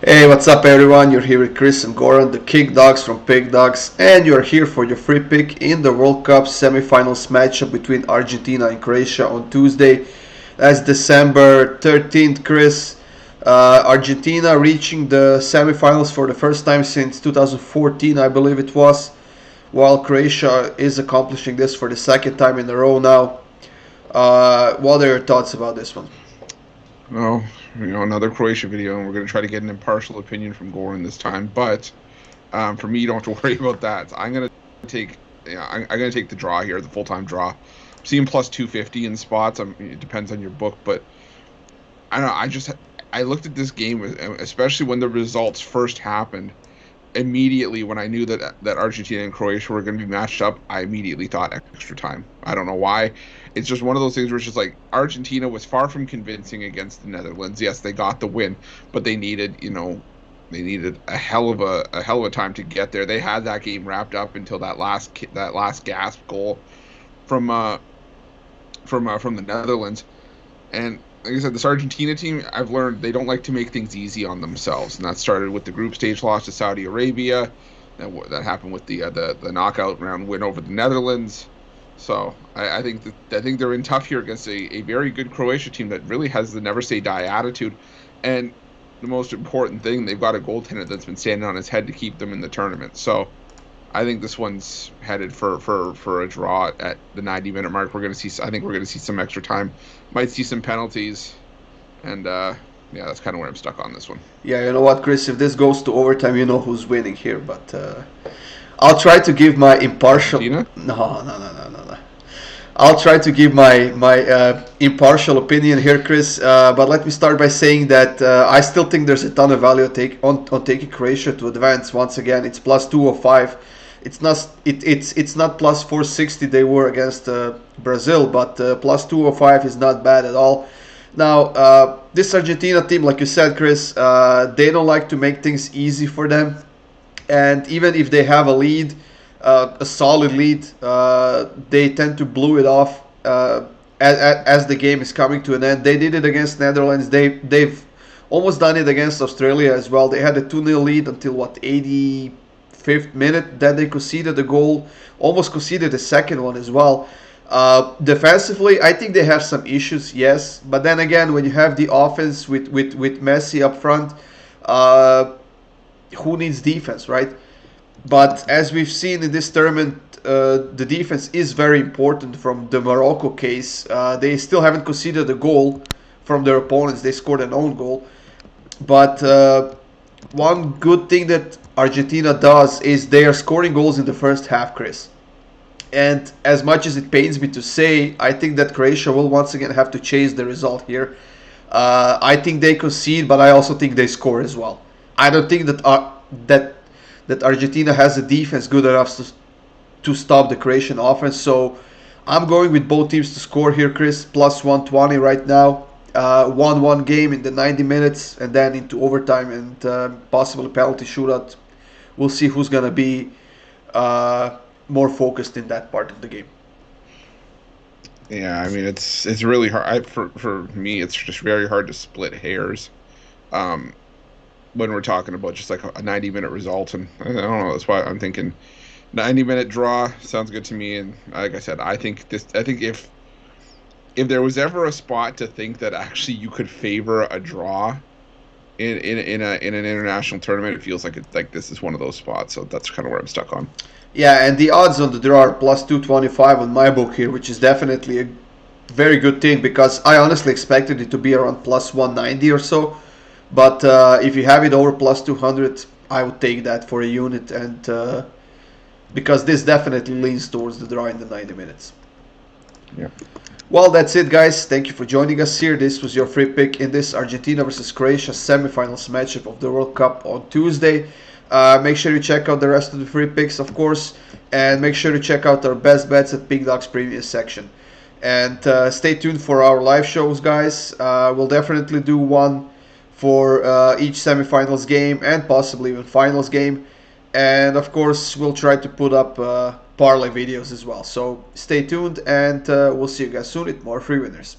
Hey, what's up, everyone? You're here with Chris and Goran, the Pick Dawgz from Pick Dawgz, and you're here for your free pick in the World Cup semifinals matchup between Argentina and Croatia on Tuesday. That's December 13th, Chris. Argentina reaching the semifinals for the first time since 2014, I believe it was, while Croatia is accomplishing this for the second time in a row now. What are your thoughts about this one? Well, another Croatia video, and we're going to try to get an impartial opinion from Goran this time. But for me, you don't have to worry about that. I'm going to take, I'm going to take the draw here, the full-time draw. I'm seeing plus 250 in spots. It depends on your book, but I don't know. I looked at this game, especially when the results first happened. Immediately, when I knew that Argentina and Croatia were going to be matched up, I immediately thought extra time. I don't know why. It's just one of those things where it's just like Argentina was far from convincing against the Netherlands. Yes, they got the win, but they needed, a hell of a time to get there. They had that game wrapped up until that last gasp goal from the Netherlands. And like I said, this Argentina team, I've learned they don't like to make things easy on themselves, and that started with the group stage loss to Saudi Arabia. That happened with the knockout round win over the Netherlands. So I think they're in tough here against a very good Croatia team that really has the never say die attitude, and the most important thing, they've got a goaltender that's been standing on his head to keep them in the tournament. So I think this one's headed for a draw at the 90-minute mark. I think we're gonna see some extra time, might see some penalties, and yeah, that's kind of where I'm stuck on this one. Yeah, you know what, Chris? If this goes to overtime, you know who's winning here. But I'll try to give my impartial. Argentina? No. I'll try to give my impartial opinion here, Chris. But let me start by saying that I still think there's a ton of value on taking Croatia to advance. Once again, it's plus 205. It's not plus 460 they were against Brazil, but plus 205 is not bad at all. Now, this Argentina team, like you said, Chris, they don't like to make things easy for them. And even if they have a lead, a solid lead, they tend to blow it off as the game is coming to an end. They did it against Netherlands. They've almost done it against Australia as well. They had a 2-0 lead until 85th minute. Then they conceded a goal, almost conceded a second one as well. Defensively, I think they have some issues, yes. But then again, when you have the offense with Messi up front, who needs defense, right? But as we've seen in this tournament, the defense is very important. From the Morocco case, they still haven't conceded a goal from their opponents. They scored an own goal. But one good thing that Argentina does is they are scoring goals in the first half, Chris. And as much as it pains me to say, I think that Croatia will once again have to chase the result here. I think they concede, but I also think they score as well. I don't think that Argentina has a defense good enough to stop the Croatian offense. So I'm going with both teams to score here, Chris. Plus 120 right now. 1-1 game in the 90 minutes, and then into overtime and possibly penalty shootout. We'll see who's going to be more focused in that part of the game. Yeah, I mean it's really hard. For me, it's just very hard to split hairs when we're talking about just like a 90-minute result, and I don't know. That's why I'm thinking 90-minute draw sounds good to me. And like I said, I think if there was ever a spot to think that actually you could favor a draw in an international tournament, it feels like this is one of those spots. So that's kind of where I'm stuck on. Yeah, and the odds on the draw are plus 225 on my book here, which is definitely a very good thing because I honestly expected it to be around plus 190 or so. But if you have it over plus 200, I would take that for a unit, and because this definitely leans towards the draw in the 90 minutes. Yeah. Well, that's it, guys. Thank you for joining us here. This was your free pick in this Argentina versus Croatia semifinals matchup of the World Cup on Tuesday. Make sure you check out the rest of the free picks, of course, and make sure to check out our best bets at Pickdawgz previous section. And stay tuned for our live shows, guys. We'll definitely do one for each semifinals game and possibly even finals game. And of course, we'll try to put up parlay videos as well. So stay tuned, and we'll see you guys soon with more free winners.